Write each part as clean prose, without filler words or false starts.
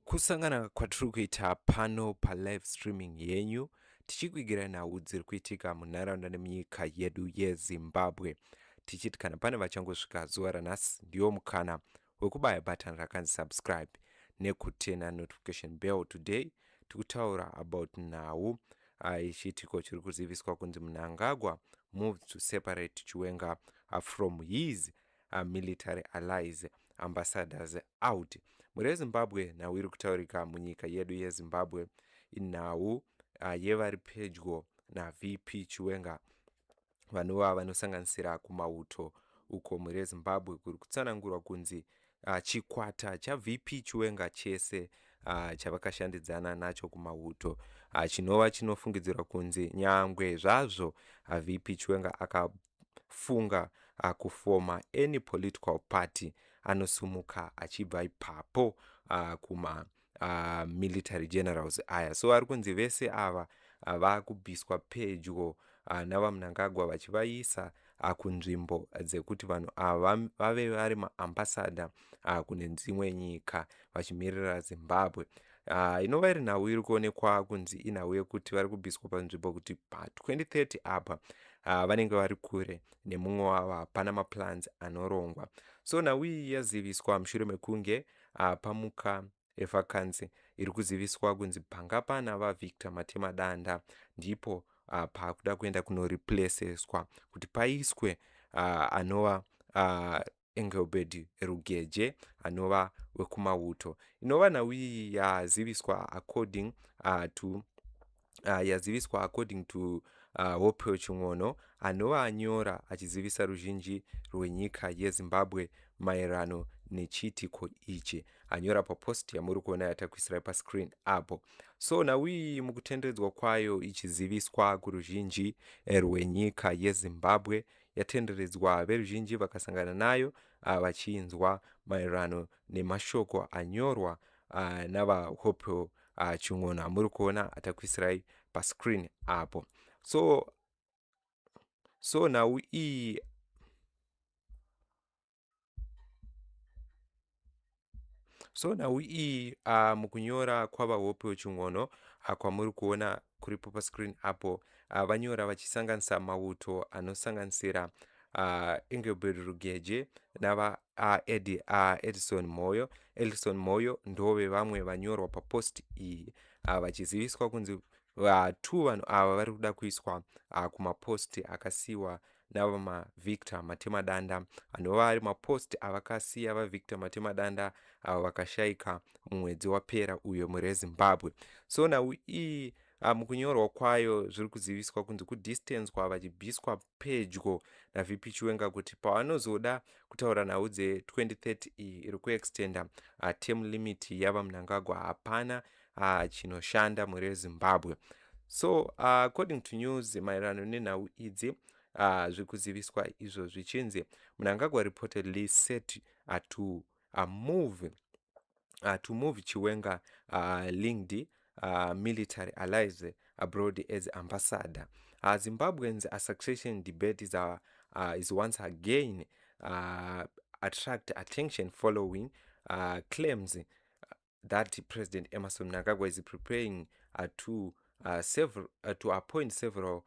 kusangana kwatiri kuita pano palive streaming yenyu tichikuigira nhau dziri kuitika munharaunda nemunyika yedu yezimbabwe tichiti kana pane vachangosvika zuva ranhasi ndiwo mukana wekubaya button rakanzi subscribe nekutena notification bell. Today tikutaura about nhau ichiitiko chiri kuziviswa kunzi Mnangagwa moved to separate Chiwenga from his military allies ambassadors out. Muri Zimbabwe nhau iri kutaurika munyika yedu yezimbabwe inhau yevari pedyo naVP Chiwenga vanova vanosanganisira kumauto uko muri Zimbabwe kuri kutsanangurwa kunzi chikwata chaVP Chiwenga chese chavakashandidzana nacho kumauto chinova chinofungidzirwa kunzi nyangwe zvazvo VP Chiwenga akafunga kufoma any political party anosumuka achibva ipapo kuma military generals aya. So ari kunzi vese ava vakubviswa pedyo navaMnangagwa vachivaisa kunzvimbo dzekuti vanhu ava vave vari maambasada kune dzimwe nyika vachimirira Zimbabwe. Inova iri nhau iri kuonekwa kunzi inhau yekuti vari kubviswa panzvimbo kuti pa2030 apa vanenge vari kure nemumwe wavo hapana maplans anorongwa. So nhau iyi yaziviswa mushure mekunge pamuka evakansi iri kuziviswa kunzi panga pana vaVictor Matemadanda ndipo pakuda kuenda kunoreplaceswa kuti paiswe anova Engelbert Rugeje anova wekumauto. Inova nhau iyi yaziviswa according to Hope Ching'ono anova anyora achizivisa ruzhinji rwenyika yeZimbabwe maererano nechiitiko ichi. Anyora papost yamuri kuona yatakuisirai pascreen apo. So nhau iyi mukutenderedzwa kwayo ichiziviswa kuruzhinji rwenyika yeZimbabwe yatenderedzwa veruzhinji vakasangana nayo vachinzwa maererano nemashoko anyorwa navaHope Ching'ono amuri kuona atakuisirai pascreen apo. So nhau iyi nhau iyi mukunyora kwavaHope Ching'ono kwamuri kuona kuripo pascreen apo vanyora vachisanganisa mauto anosanganisira Engelbert Rugeje nava Edison Moyo ndove vamwe vanyorwa papost iyi vachiziviswa kunzi vatu vanhu ava vari kuda kuiswa kumaposti akasiyiwa navamaVictor Matemadanda anova ari maposti avakasiya vaVictor Matemadanda ava vakashayika mumwedzi wapera uyo muri Zimbabwe. So nhau iyi mukunyorwa kwayo zviri kuziviswa kunzi kudistancwa vachibviswa pedyo naVP Chiwenga kuti pavanozoda kutaura nhau dze2030 iyi iri kuextenda term limit yavaMnangagwa hapana chinoshanda muri Zimbabwe. So according to news maererano nenhau idzi zviri kuziviswa izvo zvichinzi Mnangagwa reportedly set to move Chiwenga linked military allies abroad as ambassador. Zimbabweans succession debate is once again attract attention following claims that President Emerson Mnangagwa is preparing to appoint several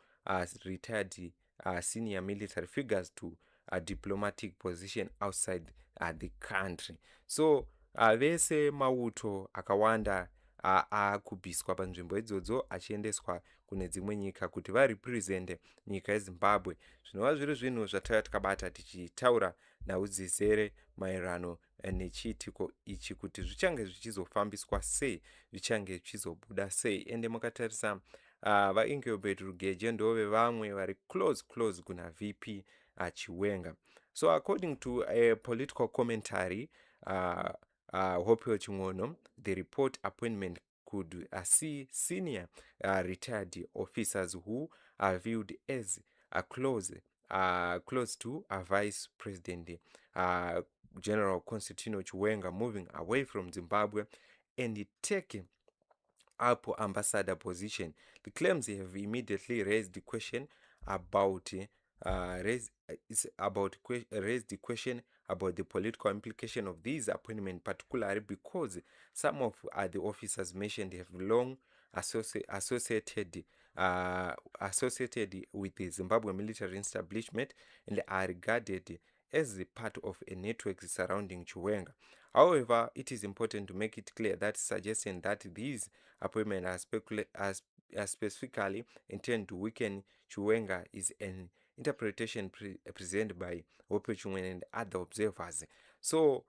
retired senior military figures to a diplomatic position outside the country. So vese mauto akawanda akubviswa panzvimbo idzodzo achiendeswa kune dzimwe nyika kuti varepresente nyika yeZimbabwe. Zvinova zviri zvinhu zvatauya takabata tichitaura nhau dzizere maererano nechiitiko ichi kuti zvichange zvichizofambiswa sei, zvichange zvichizobuda sei. Ende mukatarisa vaEngelbert Rugeje ndove vamwe vari close kuna VP Chiwenga. So according to a political commentary Hope Ching'ono, the report appointment could see senior retired officers who are viewed as close to Vice President General Constantino Chiwenga moving away from Zimbabwe and taking up ambassador position. The claims have immediately raised the question about about the political implication of these appointments, particularly because some of the officers mentioned have long associated associated with the Zimbabwe military establishment and are regarded as a part of a network surrounding Chiwenga. However, it is important to make it clear that suggesting that these appointments are specifically intended to weaken Chiwenga is an interpretation presented by Hope Chiwenga and other observers. So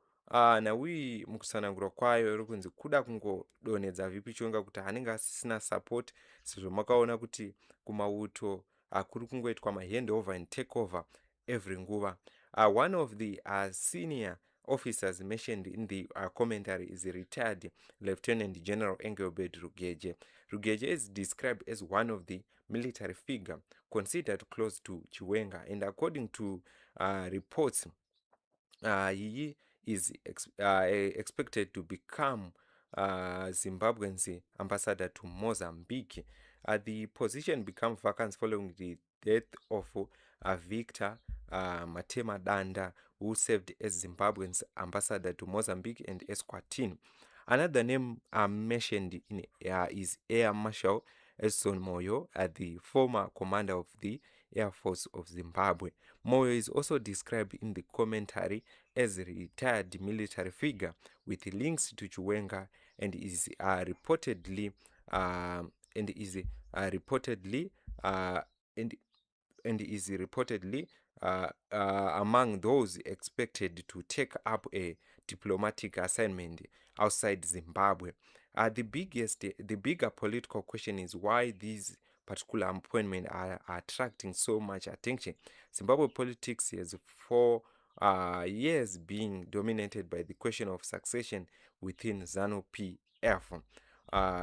nawi mukusanangura kwayo iri kunzi kuda kungodonhedza vipi Chiwenga kuti anenge asisina support, sezvo makaona kuti kumauto kuri kungoitwa mahandover and takeover every nguva. One of the senior officers mentioned in the commentary is retired Lieutenant General Engelbert Rugeje. Rugeje is described as one of the military figure considered close to Chiwenga, and according to reports, he is expected to become Zimbabwe's ambassador to Mozambique. The position became vacant following the death of Victor Matema Danda, who served as Zimbabwe's ambassador to Mozambique and Eswatini. Another name mentioned in is Air Marshal Edson Moyo, the former commander of the Air Force of Zimbabwe. Moyo is also described in the commentary as a retired military figure with links to Chiwenga and is reportedly among those expected to take up a diplomatic assignment outside Zimbabwe. The bigger political question is why these particular appointments are attracting so much attention. Zimbabwe politics has for years being dominated by the question of succession within ZANU-PF.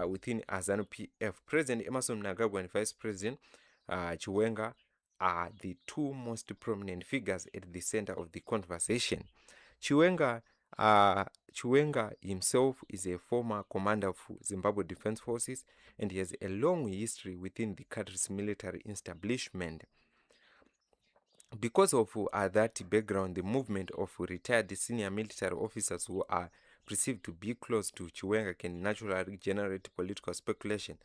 Within ZANU-PF, President Emerson Mnangagwa and Vice President Chiwenga are the two most prominent figures at the center of the conversation. Chiwenga himself is a former commander of Zimbabwe Defense Forces, and he has a long history within the country's military establishment. Because of that background, the movement of retired senior military officers who are perceived to be close to Chiwenga can naturally generate political speculation.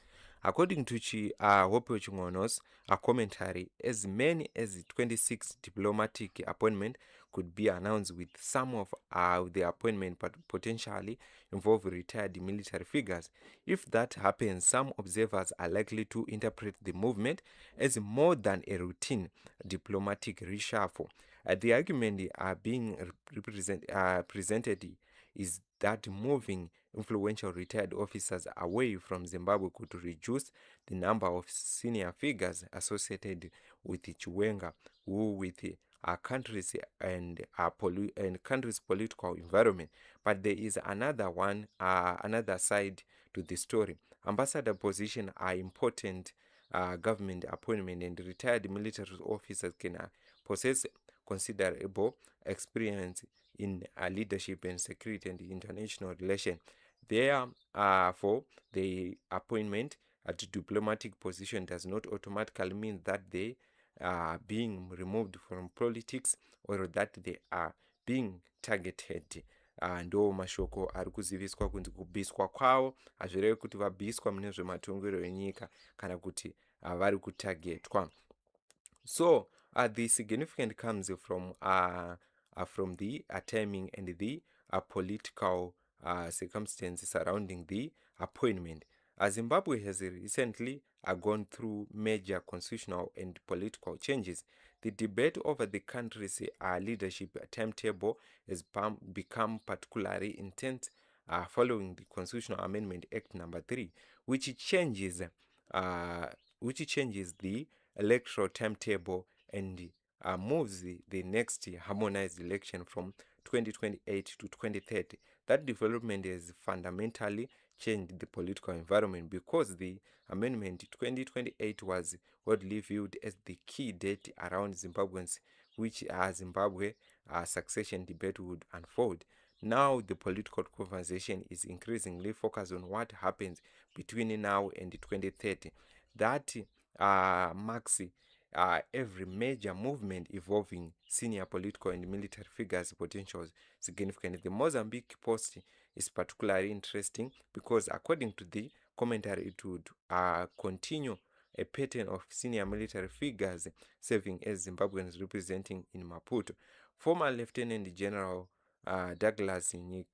According to Hope Chingono's commentary, as many as 26 diplomatic appointments could be announced, with some of the appointments potentially involve retired military figures. If that happens, some observers are likely to interpret the movement as more than a routine diplomatic reshuffle. The argument being presented is that moving influential retired officers away from Zimbabwe could reduce the number of senior figures associated with Chiwenga, who with countries and countries' political environment. But there is another side to the story. Ambassador positions are important government appointment, and retired military officers can possess considerable experience in leadership and security and international relations. Therefore, the appointment at diplomatic position does not automatically mean that they are being removed from politics or that they are being targeted. Ndo mashoko ari kuziviswa kunzi kubviswa kwavo hazvirevi kuti vabviswa mune zvematongero enyika kana kuti vari kutargetwa. So the significance comes from the timing and the political circumstances surrounding the appointment. Zimbabwe has recently gone through major constitutional and political changes. The debate over the country's leadership timetable has become particularly intense following the Constitutional Amendment Act number 3, which changes the electoral timetable and moves the next harmonized election from 2028 to 2030. That development has fundamentally changed the political environment because the amendment 2028 was widely viewed as the key date around Zimbabweans, which Zimbabwe succession debate would unfold. Now the political conversation is increasingly focused on what happens between now and 2030. That marks every major movement involving senior political and military figures' potential significance. The Mozambique post is particularly interesting because, according to the commentary, it would continue a pattern of senior military figures serving as Zimbabweans representing in Maputo. Former Lieutenant General Douglas Nyikayaramba